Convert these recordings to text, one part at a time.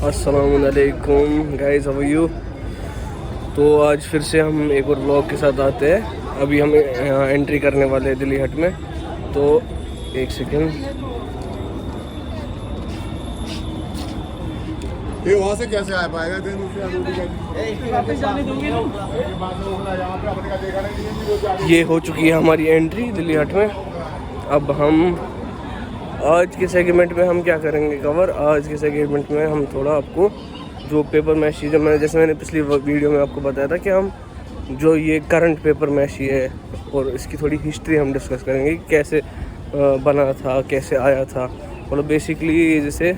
अस्सलामुअलैकुम guys, how are you. तो आज फिर से हम एक और व्लॉग के साथ आते हैं। अभी हम एंट्री करने वाले हैं दिल्ली हट में। तो एक सेकेंड, ये वहाँ से कैसे आ पाएगा? ये हो चुकी है हमारी एंट्री दिल्ली हट में। अब हम आज के सेगमेंट में हम क्या करेंगे कवर। आज के सेगमेंट में हम थोड़ा आपको जो पेपर मैशी, जैसे मैंने पिछली वीडियो में आपको बताया था कि हम जो ये करंट पेपर मैशी है और इसकी थोड़ी हिस्ट्री हम डिस्कस करेंगे कि कैसे बना था, कैसे आया था। मतलब बेसिकली जैसे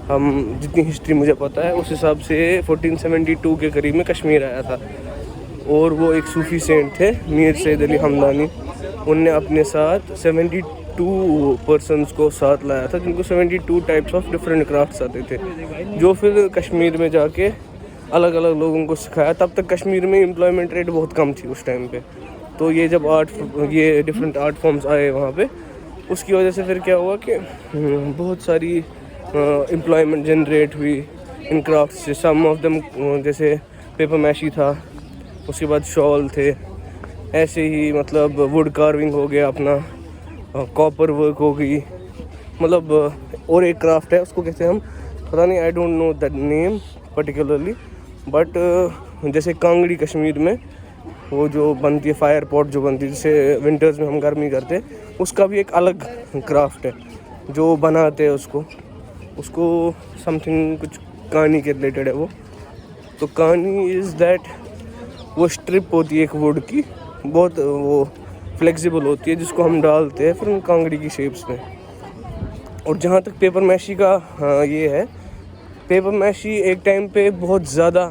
हम जितनी हिस्ट्री मुझे पता है उस हिसाब से 1472 के करीब में कश्मीर आया था। और वो एक सूफ़ी सेंट थे मीर सैयद अली हमदानी। उनने अपने साथ 72 पर्सनस को साथ लाया था, जिनको 72 टाइप्स ऑफ डिफरेंट क्राफ्ट्स आते थे, जो फिर कश्मीर में जाके अलग अलग लोगों को सिखाया। तब तक कश्मीर में एम्प्लॉयमेंट रेट बहुत कम थी उस टाइम पे। तो ये जब ये डिफरेंट आर्ट फॉर्म्स आए वहाँ पे, उसकी वजह से फिर क्या हुआ कि बहुत सारी एम्प्लॉयमेंट जनरेट हुई इन क्राफ्ट से। सम ऑफ देम जैसे पेपर मैशी था, उसके बाद शॉल थे, ऐसे ही मतलब वुड कार्विंग हो गया अपना, कॉपर वर्क हो गई, मतलब और एक क्राफ्ट है उसको कैसे हम पता नहीं, I don't know that name particularly, but जैसे कांगड़ी कश्मीर में वो जो बनती है फायर पॉट जो बनती है, जैसे विंटर्स में हम गर्मी करते, उसका भी एक अलग क्राफ्ट है जो बनाते हैं उसको समथिंग कुछ कहानी के रिलेटेड है वो। तो कहानी इज़ दैट वो स्ट्रिप होती है एक वुड की, बहुत वो फ्लेक्सिबल होती है, जिसको हम डालते हैं फिर उन कांगड़ी की शेप्स में। और जहाँ तक पेपर मैशी का ये है, पेपर मैशी एक टाइम पे बहुत ज़्यादा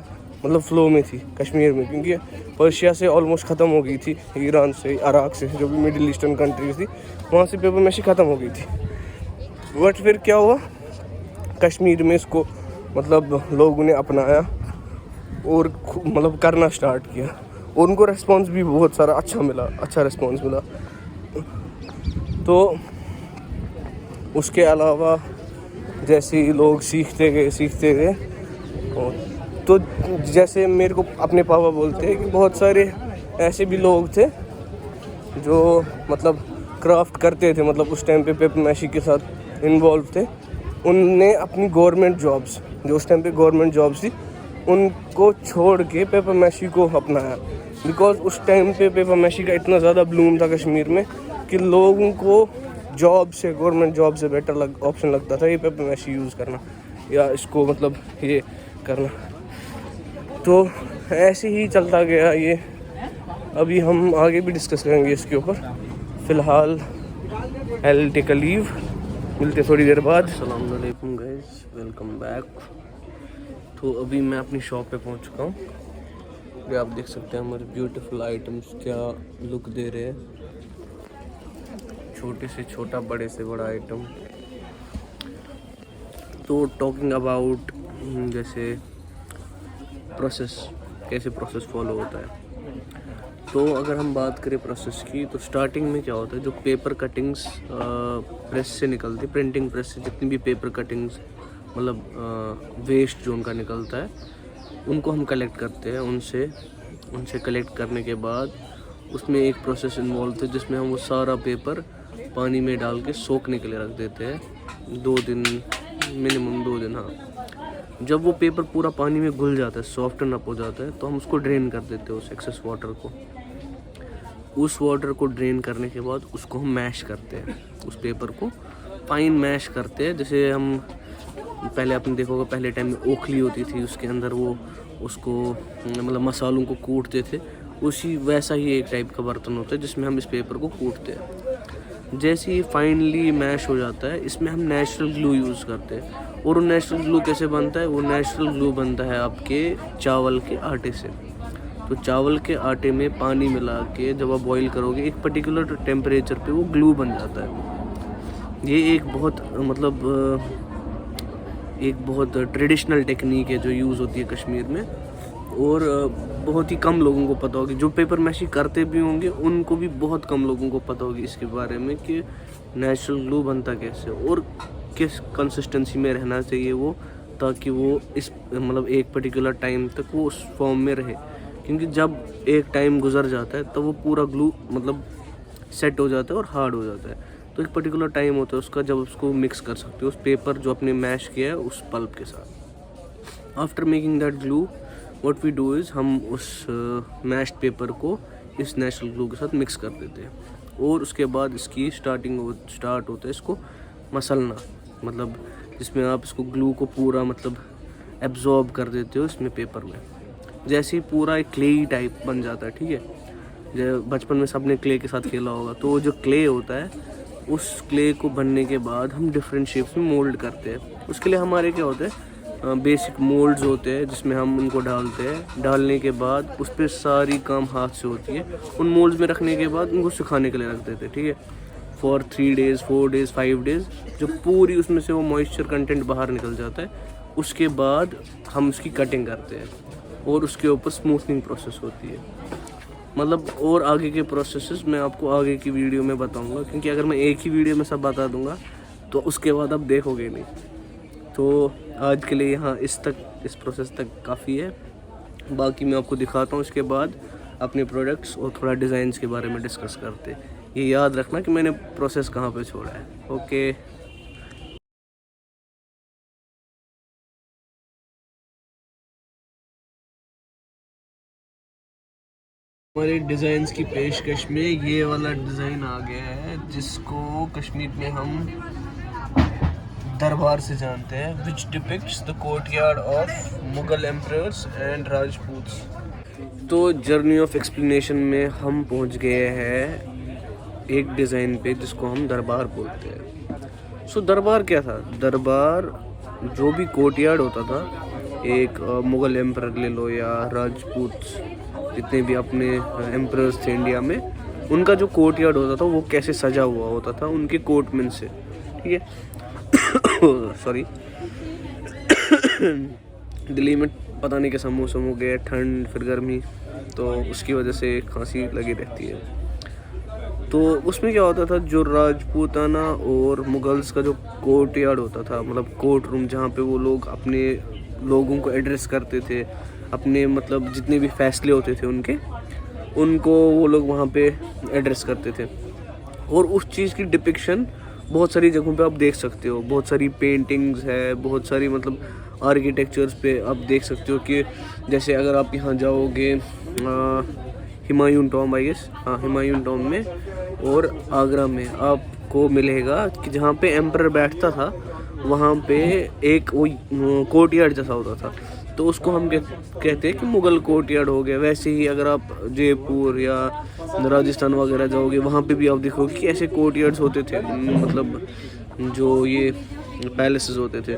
मतलब फ्लो में थी कश्मीर में, क्योंकि पर्शिया से ऑलमोस्ट ख़त्म हो गई थी, ईरान से, इराक से, जो भी मिडिल ईस्टर्न कंट्रीज थी वहाँ से पेपर मैशी ख़त्म हो गई थी। बट फिर क्या हुआ, कश्मीर में इसको मतलब लोगों ने अपनाया और मतलब करना स्टार्ट किया, और उनको रिस्पॉन्स भी बहुत सारा अच्छा रिस्पॉन्स मिला। तो उसके अलावा जैसे ही लोग सीखते गए, तो जैसे मेरे को अपने पापा बोलते हैं कि बहुत सारे ऐसे भी लोग थे जो मतलब क्राफ्ट करते थे, मतलब उस टाइम पे पेपर मैशी के साथ इन्वॉल्व थे। उनने अपनी गवर्नमेंट जॉब्स, जो उस टाइम पे गवर्नमेंट जॉब्स थी, उनको छोड़ के पेपर मैशी को अपनाया। बिकॉज उस टाइम पे पेपर मैशी का इतना ज़्यादा ब्लूम था कश्मीर में कि लोगों को जॉब से, गवर्नमेंट जॉब से बेटर ऑप्शन लगता था ये पेपर मैशी यूज़ करना, या इसको मतलब ये करना। तो ऐसे ही चलता गया ये। अभी हम आगे भी डिस्कस करेंगे इसके ऊपर। फ़िलहाल आई टेक अ लीव, मिलते थोड़ी देर बाद। अस्सलाम वालेकुम गाइस, वेलकम बैक। तो अभी मैं अपनी शॉप पे पहुंच चुका हूँ। ये आप देख सकते हैं हमारे ब्यूटीफुल आइटम्स क्या लुक दे रहे हैं, छोटे से छोटा, बड़े से बड़ा आइटम। तो टॉकिंग अबाउट जैसे प्रोसेस, कैसे प्रोसेस फॉलो होता है, तो अगर हम बात करें प्रोसेस की, तो स्टार्टिंग में क्या होता है, जो पेपर कटिंग्स प्रेस से निकलती, प्रिंटिंग प्रेस से जितनी भी पेपर कटिंग्स मतलब वेस्ट जो उनका निकलता है, उनको हम कलेक्ट करते हैं। उनसे कलेक्ट करने के बाद उसमें एक प्रोसेस इन्वॉल्व है जिसमें हम वो सारा पेपर पानी में डाल के सोखने के लिए रख देते हैं 2 दिन, मिनिमम 2 दिन। हाँ, जब वो पेपर पूरा पानी में घुल जाता है, सॉफ्टन अप हो जाता है, तो हम उसको ड्रेन कर देते हैं उस एक्सेस वाटर को। उस वाटर को ड्रेन करने के बाद उसको हम मैश करते हैं, उस पेपर को फाइन मैश करते हैं। जैसे हम पहले आपने देखा होगा, पहले टाइम में ओखली होती थी, उसके अंदर वो उसको मतलब मसालों को कूटते थे, उसी वैसा ही एक टाइप का बर्तन होता है जिसमें हम इस पेपर को कूटते हैं। जैसे ही फाइनली मैश हो जाता है, इसमें हम नेचुरल ग्लू यूज़ करते हैं। और वो नेचुरल ग्लू कैसे बनता है, वो नेचुरल ग्लू बनता है आपके चावल के आटे से। तो चावल के आटे में पानी मिला के जब आप बॉईल करोगे, एक पर्टिकुलर टेम्परेचर पे वो ग्लू बन जाता है। ये एक बहुत मतलब एक बहुत ट्रेडिशनल टेक्निक है जो यूज़ होती है कश्मीर में, और बहुत ही कम लोगों को पता होगी। जो पेपर मैशी करते भी होंगे उनको भी बहुत कम लोगों को पता होगी इसके बारे में कि नेचुरल ग्लू बनता कैसे और किस कंसिस्टेंसी में रहना चाहिए वो ताकि वो इस मतलब एक पर्टिकुलर टाइम तक वो उस फॉर्म में रहे, क्योंकि जब एक टाइम गुजर जाता है तो वो पूरा ग्लू मतलब सेट हो जाता है और हार्ड हो जाता है। तो एक पर्टिकुलर टाइम होता है उसका जब उसको मिक्स कर सकते हो उस पेपर जो आपने मैश किया है उस पल्प के साथ। After making that glue what we do is हम उस मैश्ड पेपर को इस नेचुरल ग्लू के साथ मिक्स कर देते हैं और उसके बाद इसकी स्टार्ट होता है इसको मसलना, मतलब जिसमें आप इसको ग्लू को पूरा मतलब एब्जॉर्ब कर देते हो इसमें पेपर में। जैसे ही पूरा एक क्ले टाइप बन जाता है, ठीक है, जो बचपन में सबने क्ले के साथ खेला होगा, तो जो क्ले होता है उस क्ले को बनने के बाद हम डिफरेंट शेप्स में मोल्ड करते हैं। उसके लिए हमारे क्या होते हैं बेसिक मोल्ड्स होते हैं जिसमें हम उनको डालते हैं। डालने के बाद उस पर सारी काम हाथ से होती है। उन मोल्ड्स में रखने के बाद उनको सुखाने के लिए रख देते हैं, ठीक है, फॉर 3 days 4 days 5 days। जो पूरी उसमें से वो मॉइस्चर कंटेंट बाहर निकल जाता है, उसके बाद हम उसकी कटिंग करते हैं और उसके ऊपर स्मूथनिंग प्रोसेस होती है। मतलब और आगे के प्रोसेसेस मैं आपको आगे की वीडियो में बताऊंगा, क्योंकि अगर मैं एक ही वीडियो में सब बता दूंगा तो उसके बाद आप देखोगे नहीं। तो आज के लिए यहाँ इस प्रोसेस तक काफ़ी है। बाकी मैं आपको दिखाता हूँ इसके बाद अपने प्रोडक्ट्स और थोड़ा डिज़ाइंस के बारे में डिस्कस करते। ये याद रखना कि मैंने प्रोसेस कहाँ पे छोड़ा है। ओके, हमारे डिज़ाइंस की पेशकश में ये वाला डिज़ाइन आ गया है जिसको कश्मीर में हम दरबार से जानते हैं, which depicts the courtyard of Mughal emperors and Rajputs. तो जर्नी ऑफ एक्सप्लेनेशन में हम पहुंच गए हैं एक डिज़ाइन पे जिसको हम दरबार बोलते हैं। सो दरबार क्या था? दरबार जो भी कोर्टयार्ड होता था, एक मुगल एम्परर ले लो या राजपूत, जितने भी अपने एम्परर्स थे इंडिया में, उनका जो कोर्टयार्ड होता था वो कैसे सजा हुआ होता था उनके कोर्टमैन से, ठीक है। सॉरी दिल्ली में पता नहीं कैसा मौसम हो गया, ठंड फिर गर्मी, तो उसकी वजह से खांसी लगी रहती है। तो उसमें क्या होता था, जो राजपूताना और मुगल्स का जो कोर्टयार्ड होता था, मतलब कोर्ट रूम जहाँ पे वो लोग अपने लोगों को एड्रेस करते थे, अपने मतलब जितने भी फैसले होते थे उनको वो लोग वहाँ पे एड्रेस करते थे। और उस चीज़ की डिपिक्शन बहुत सारी जगहों पे आप देख सकते हो, बहुत सारी पेंटिंग्स है, बहुत सारी मतलब आर्किटेक्चर्स पे आप देख सकते हो कि जैसे अगर आप यहाँ जाओगे हुमायूं टॉम्ब, आई गेस, हाँ हुमायूं टॉम्ब में और आगरा में आपको मिलेगा कि जहाँ पे एम्परर बैठता था वहाँ पे एक वो कोर्टयार्ड जैसा होता था, तो उसको हम कहते हैं कि मुगल कोर्टयार्ड हो गया। वैसे ही अगर आप जयपुर या राजस्थान वगैरह जाओगे वहाँ पे भी आप देखोगे कि ऐसे कोर्टयार्ड्स होते थे, मतलब जो ये पैलेसेस होते थे,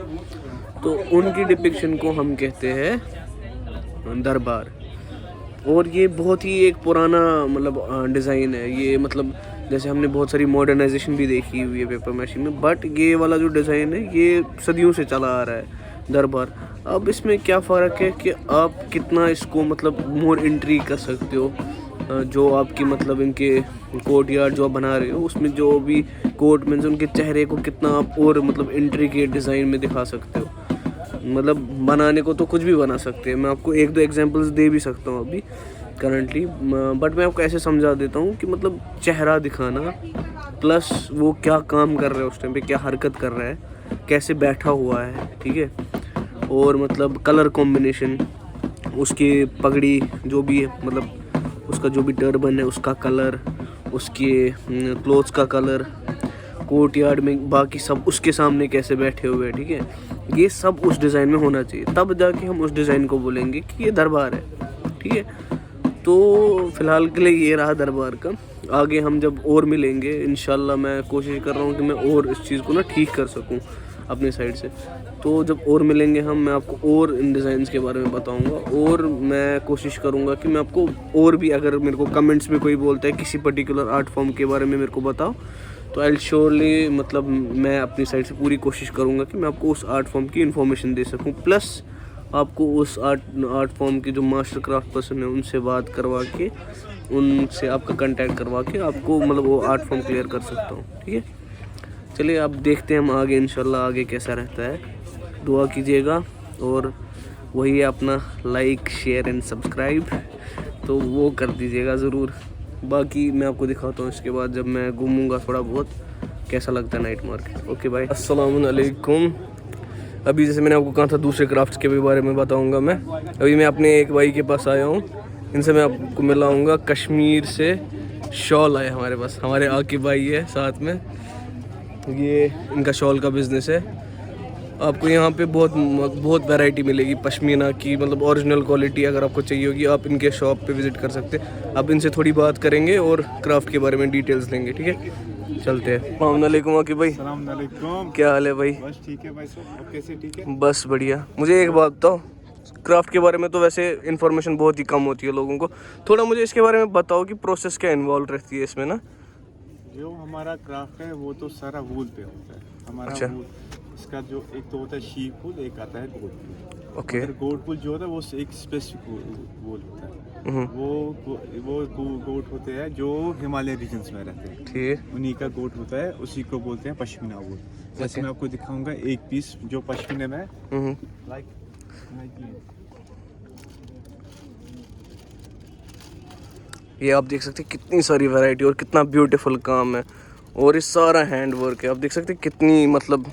तो उनकी डिपिक्शन को हम कहते हैं दरबार। और ये बहुत ही एक पुराना मतलब डिज़ाइन है ये, मतलब जैसे हमने बहुत सारी मॉडर्नाइजेशन भी देखी हुई है पेपर मैशी में, बट ये वाला जो डिज़ाइन है ये सदियों से चला आ रहा है दरबार। अब इसमें क्या फ़र्क है कि आप कितना इसको मतलब मोर एंट्री कर सकते हो, जो आपकी मतलब इनके कोर्टयार्ड जो आप बना रहे हो उसमें जो भी कोर्टमैन उनके चेहरे को कितना आप और मतलब इंट्रिकेट डिज़ाइन में दिखा सकते हो। मतलब बनाने को तो कुछ भी बना सकते हैं, मैं आपको 1-2 एग्जांपल्स दे भी सकता हूँ अभी करंटली, बट मैं आपको ऐसे समझा देता हूँ कि मतलब चेहरा दिखाना प्लस वो क्या काम कर रहा है उस टाइम पे, क्या हरकत कर रहा है, कैसे बैठा हुआ है, ठीक है, और मतलब कलर कॉम्बिनेशन, उसकी पगड़ी जो भी है, मतलब उसका जो भी टर्बन है उसका कलर, उसके क्लोथ्स का कलर, कोर्टयार्ड में बाकी सब उसके सामने कैसे बैठे हुए हैं, ठीक है, ये सब उस डिज़ाइन में होना चाहिए, तब जाके हम उस डिज़ाइन को बोलेंगे कि ये दरबार है, ठीक है। तो फ़िलहाल के लिए ये रहा दरबार का। आगे हम जब और मिलेंगे इंशाल्लाह, मैं कोशिश कर रहा हूँ कि मैं और इस चीज़ को ना ठीक कर सकूँ अपने साइड से। तो जब और मिलेंगे हम, मैं आपको और इन डिज़ाइंस के बारे में बताऊंगा, और मैं कोशिश करूंगा कि मैं आपको और भी, अगर मेरे को कमेंट्स में कोई बोलता है किसी पर्टिकुलर आर्ट फॉर्म के बारे में मेरे को बताओ, तो आई श्योरली मतलब मैं अपनी साइड से पूरी कोशिश करूंगा कि मैं आपको उस आर्ट फॉर्म की इन्फॉर्मेशन दे सकूं, प्लस आपको उस आर्ट फॉर्म के जो मास्टर क्राफ्ट पर्सन है उनसे बात करवा के, उनसे आपका कांटेक्ट करवा के आपको मतलब वो आर्ट फॉर्म क्लियर कर सकता हूँ, ठीक है। चलिए अब देखते हैं हम आगे इंशाल्लाह आगे कैसा रहता है। दुआ कीजिएगा। और वही है अपना लाइक शेयर एंड सब्सक्राइब, तो वो कर दीजिएगा ज़रूर। बाकी मैं आपको दिखाता हूँ इसके बाद जब मैं घूमूंगा थोड़ा बहुत कैसा लगता है नाइट मार्केट। ओके भाई, अस्सलाम वालेकुम। अभी जैसे मैंने आपको कहा था दूसरे क्राफ्ट्स के भी बारे में बताऊंगा मैं। अभी मैं अपने एक भाई के पास आया हूँ, इनसे मैं आपको मिलाऊंगा। कश्मीर से शॉल आए हमारे पास, हमारे आकिब भाई है साथ में, ये इनका शॉल का बिज़नेस है। आपको यहाँ पे बहुत वैरायटी मिलेगी पश्मीना की, मतलब ओरिजिनल क्वालिटी अगर आपको चाहिए होगी आप इनके शॉप पे विज़िट कर सकते हैं। अब इनसे थोड़ी बात करेंगे और क्राफ्ट के बारे में डिटेल्स लेंगे, ठीक है। चलते हैं। अस्सलाम वालेकुम आकिब भाई। सलाम अलैकुम। क्या हाल है भाई? बस ठीक है भाई साहब, आप कैसे? ठीक है बस बढ़िया। मुझे एक बात बताओ, क्राफ्ट के बारे में तो वैसे इन्फॉर्मेशन बहुत ही कम होती है लोगों को, थोड़ा मुझे इसके बारे में बताओ कि प्रोसेस क्या इन्वॉल्व रहती है इसमें ना। जो हमारा क्राफ्ट है वो तो सारा वूल पे होता है हमारा। अच्छा। वूल इसका जो एक तो होता है शीप वूल, एक आता है गोट वूल। ओके। गोट वूल जो होता है वो एक स्पेसिफिक वूल होता है। वो गोट होते हैं जो हिमालय रीजन्स में रहते हैं, ठीक है। उन्हीं का गोट होता है, उसी को बोलते हैं पश्मीना वूल। जैसे मैं आपको दिखाऊंगा एक पीस जो पश्मीने में लाइक ये आप देख सकते हैं कितनी सारी वैरायटी और कितना ब्यूटीफुल काम है, और ये सारा हैंड वर्क है। आप देख सकते हैं कितनी मतलब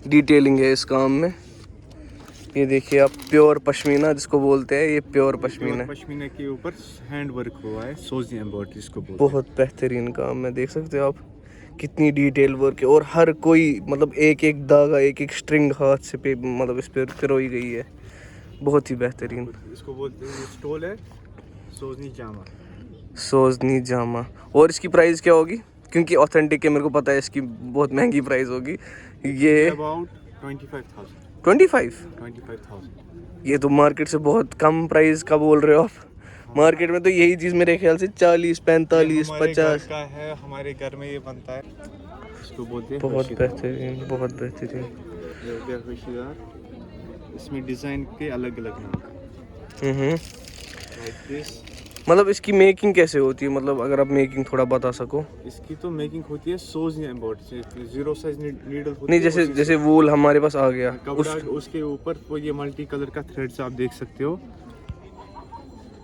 डिटेलिंग है इस काम में। ये देखिए आप, प्योर पश्मीना जिसको बोलते हैं, ये प्योर पश्मीना है। पश्मीने के ऊपर हैंड वर्क हुआ है, सोजी एम्ब्रॉयडरी इसको बोलते हैं। बहुत बेहतरीन काम है, देख सकते हो आप कितनी डिटेल वर्क है। और हर कोई मतलब एक एक धागा, एक एक स्ट्रिंग हाथ से पे मतलब इस पर पिरोई गई है, बहुत ही बेहतरीन। इसको बोलते हैं, स्टोल है सोजनी जामा। सोजनी जामा। और इसकी प्राइस क्या होगी? क्योंकि ऑथेंटिक है, मेरे को पता है इसकी बहुत महंगी प्राइस होगी। ये अबाउट 25,000। 25,000। ये तो मार्केट से बहुत कम प्राइस का बोल रहे हो आप। मार्केट में तो यही चीज़ मेरे ख्याल से 40, 45, 50 का है। हमारे घर में ये बनता है, इसको बोलते हैं बहुत बेहतरीन, बहुत बेहतरीन। इसमें डिज़ाइन के अलग अलग नाम है। Like this। मतलब इसकी मेकिंग कैसे होती है, मतलब अगर आप मेकिंग थोड़ा बता सको। इसकी तो मेकिंग होती है सोजनी एम्ब्रॉयडरी, जीरो साइज नीडल होती नहीं, है। जैसे वूल हमारे पास आ गया कपड़ा उसके ऊपर वो ये मल्टी कलर का थ्रेड्स आप देख सकते हो,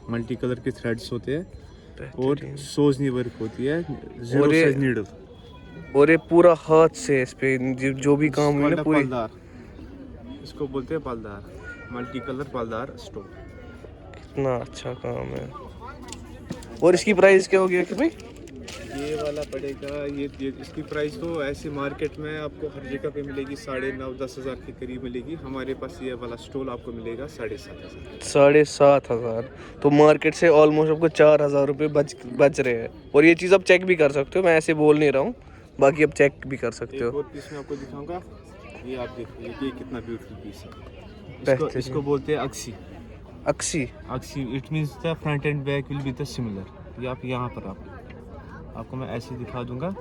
मल्टी कलर के थ्रेड्स होते हैं और सोजनी वर्क होती है, जीरो साइज नीडल। और ये पूरा हाथ से इस पे जो भी काम हुई ना पूरी। पलदार, इसको बोलते हैं पलदार, मल्टी कलर पलदार स्टोन। कितना अच्छा काम है। और इसकी प्राइस क्या होगी कि भाई? ये वाला पड़ेगा, ये इसकी प्राइस तो ऐसे मार्केट में आपको हर जगह पे मिलेगी 9,500-10 हज़ार के करीब मिलेगी। हमारे पास ये वाला स्टोल आपको मिलेगा 7,500। 7,500। तो मार्केट से ऑलमोस्ट आपको 4,000 रुपये बच रहे हैं। और ये चीज़ आप चेक भी कर सकते हो, मैं ऐसे बोल नहीं रहा हूँ, बाकी आप चेक भी कर सकते हो। और पीस मैं आपको दिखाऊंगा, ये आप देखिए ये कितना ब्यूटीफुल पीस है। इसको बोलते हैं अक्सी। अक्सी it means the front and back will be the similar. ये आप यहाँ पर आपको मैं ऐसे दिखा दूंगा,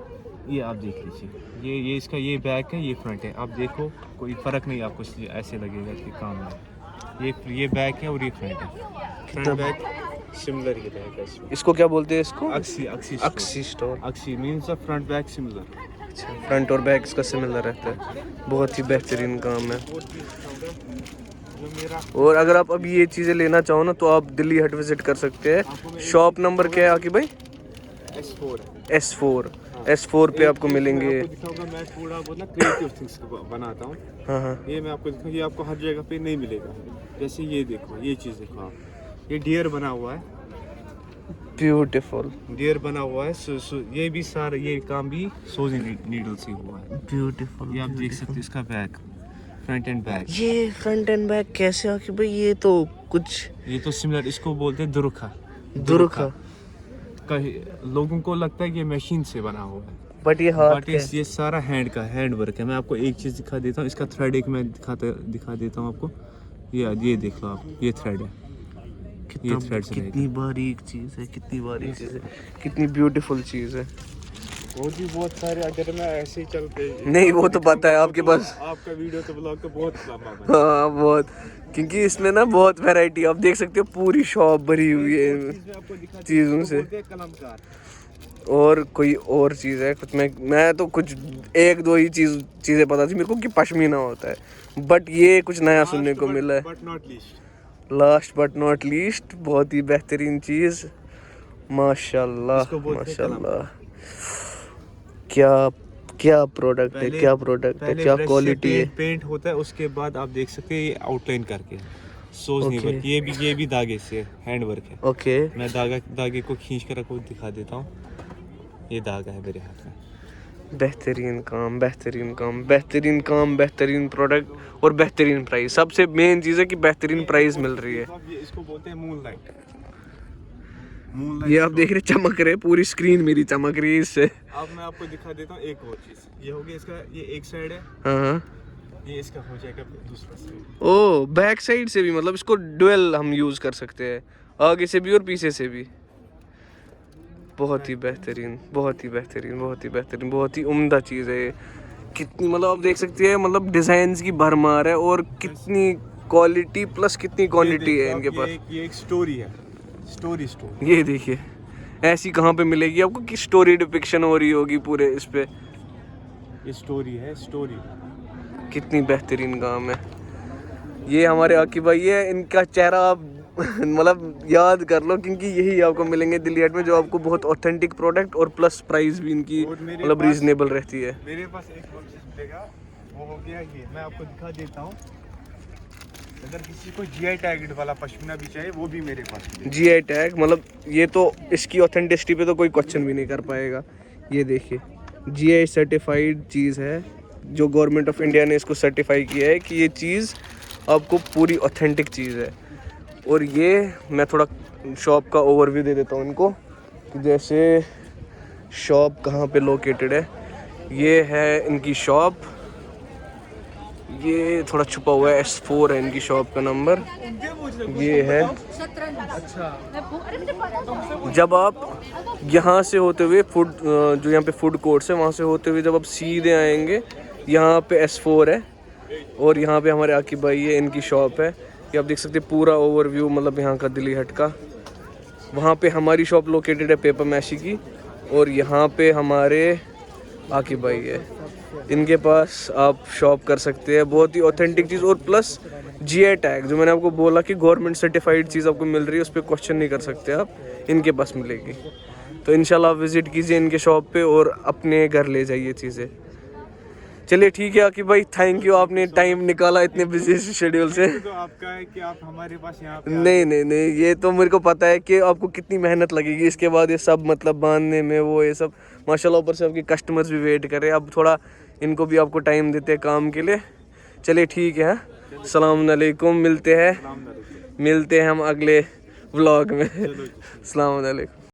ये आप देख लीजिए, ये इसका ये बैक है, ये फ्रंट है। आप देखो कोई फ़र्क नहीं आपको, इसलिए ऐसे लगेगा कि काम है। ये बैक है और ये फ्रंट है, फ्रंट बैक सिमिलर ही रहेगा इसमें। इसको क्या बोलते हैं इसको? अक्सी स्टोन। अक्सी means the front back similar. अच्छा, फ्रंट और बैक इसका सिमिलर रहता है। बहुत ही बेहतरीन काम है। और अगर आप अभी ये चीज़ें लेना चाहो ना तो आप दिल्ली हट विजिट कर सकते हैं। शॉप नंबर क्या है आकिब भाई? S4 पे आपको मिलेंगे। मैं थोड़ा बहुत ना क्रिएटिव थिंग्स बनाता हूँ। हाँ। ये मैं आपको दिखाऊंगा, ये आपको हर जगह पे नहीं मिलेगा। जैसे ये देखो, ये चीज़ देखो आप, ये डियर बना हुआ है, ब्यूटीफुल डियर बना हुआ है। ये भी सारा ये काम भी सोजी नीडल से हुआ है। ब्यूटीफुल। ये आप देख सकते हो, इसका बैक, फ्रंट एंड बैक। ये फ्रंट एंड बैक कैसे आकिब भाई? ये तो कुछ, ये तो सिमिलर, इसको बोलते हैं दुरुखा। लोगों को लगता है कि ये मशीन से बना हुआ है, बट ये हाथ का है। ये सारा हैंड वर्क है। मैं आपको एक चीज़ दिखा देता हूँ, इसका थ्रेड एक मैं दिखा देता हूँ आपको। ये देख लो आप, ये थ्रेड है, ये थ्रेड से कितनी बारीक चीज़ है, कितनी बारीक चीज़ है, कितनी ब्यूटीफुल चीज़ है। और भी बहुत सारे, अगर मैं ऐसे ही चलते नहीं वो तो पता है आपके पास, आपका वीडियो तो ब्लॉग तो बहुत लंबा है। हाँ बहुत, क्योंकि इसमें ना बहुत वैरायटी, आप देख सकते हो पूरी शॉप भरी हुई है चीज़ों से। कलमकार और कोई और चीज़ है कुछ, मैं तो कुछ एक दो ही चीज़ें पता थी मेरे को कि पश्मीना होता है, बट ये कुछ नया सुनने को मिला है। But not least, last but not least, बहुत ही बेहतरीन चीज़, माशाल्लाह इसको बोलते हैं माशाल्लाह। क्या क्या प्रोडक्ट है, क्या प्रोडक्ट है, क्या क्वालिटी है। पेंट होता है, उसके बाद आप देख सकते हैं ये आउटलाइन करके सोज नहीं वर्क, ये भी धागे से हैंड वर्क है। ओके, मैं धागे को खींच कर आपको दिखा देता हूँ, ये धागा है मेरे हाथ में। बेहतरीन काम, बेहतरीन काम, बेहतरीन काम, बेहतरीन प्रोडक्ट और बेहतरीन प्राइस। सबसे मेन चीज़ है कि बेहतरीन प्राइस मिल रही है। ये इसको बोलते हैं मूनलाइट। ये आप देख रहे, चमक रहे, पूरी स्क्रीन मेरी चमक रही है इससे। अब मैं आपको दिखा देता हूँ एक और चीज़। ये हो गया इसका, ये एक साइड है, हाँ, ये इसका हो जाएगा दूसरा साइड। ओ बैक साइड से भी, मतलब इसको डुअल हम यूज़ कर सकते हैं, आगे से भी और पीछे से भी। बहुत ही बेहतरीन, बहुत ही बेहतरीन, बहुत ही बेहतरीन, बहुत ही उम्दा चीज़ है ये। कितनी, मतलब आप देख सकते हैं, मतलब डिज़ाइंस की भरमार है और कितनी क्वालिटी प्लस कितनी क्वांटिटी है इनके पास। ये एक स्टोरी है, स्टोरी। ये देखिए, ऐसी कहाँ पे मिलेगी आपको कि स्टोरी डिपिक्शन हो रही होगी पूरे इस पे। ये स्टोरी है, स्टोरी। कितनी बेहतरीन काम है। ये हमारे आकिब भाई है, इनका चेहरा आप मतलब याद कर लो, क्योंकि यही आपको मिलेंगे दिल्ली हाट में, जो आपको बहुत ऑथेंटिक प्रोडक्ट और प्लस प्राइस भी इनकी मतलब रीजनेबल रहती है। मेरे पास एक और चीज़ मिलेगा, वो हो गया ये, मैं आपको दिखा देता हूँ। अगर किसी को GI टैग वाला पश्मीना भी चाहिए, वो भी मेरे पास है। GI टैग, मतलब ये तो इसकी ऑथेंटिसिटी पे तो कोई क्वेश्चन भी नहीं कर पाएगा। ये देखिए, GI सर्टिफाइड चीज़ है, जो गवर्नमेंट ऑफ इंडिया ने इसको सर्टिफाई किया है कि ये चीज़ आपको पूरी ऑथेंटिक चीज़ है। और ये मैं थोड़ा शॉप का ओवरव्यू दे देता हूँ इनको, कि जैसे शॉप कहाँ पे लोकेटेड है। ये है इनकी शॉप, ये थोड़ा छुपा हुआ है, S4 है इनकी शॉप का नंबर। ये है, जब आप यहाँ से होते हुए फूड, जो यहाँ पे फूड कोर्ट्स है, वहाँ से होते हुए जब आप सीधे आएंगे, यहाँ पे S4 है और यहाँ पे हमारे आकिब भाई है, इनकी शॉप है। ये आप देख सकते हैं पूरा ओवरव्यू, मतलब यहाँ का दिल्ली हट का। वहाँ पे हमारी शॉप लोकेटेड है पेपर मैशी की, और यहाँ पे हमारे आकिब भाई है, इनके पास आप शॉप कर सकते हैं। बहुत ही ऑथेंटिक चीज़ और प्लस GI टैग, जो मैंने आपको बोला कि गवर्नमेंट सर्टिफाइड चीज़ आपको मिल रही है, उस पर क्वेश्चन नहीं कर सकते आप, इनके पास मिलेगी। तो इंशाल्लाह आप विज़िट कीजिए इनके शॉप पे और अपने घर ले जाइए चीज़ें। चलिए ठीक है आकिब भाई, थैंक यू, आपने टाइम निकाला इतने बिजी शेड्यूल से। तो आपका है कि आप हमारे पास यहाँ पे नहीं, ये तो मेरे को पता है कि आपको कितनी मेहनत लगेगी इसके बाद ये सब मतलब बांधने में, वो ये सब। माशाल्लाह, ऊपर से आपके कस्टमर्स भी वेट कर रहे हैं। अब थोड़ा इनको भी आपको टाइम देते हैं काम के लिए। चलिए ठीक है, अस्सलाम वालेकुम, मिलते हैं हम अगले व्लॉग में। अस्सलाम वालेकुम।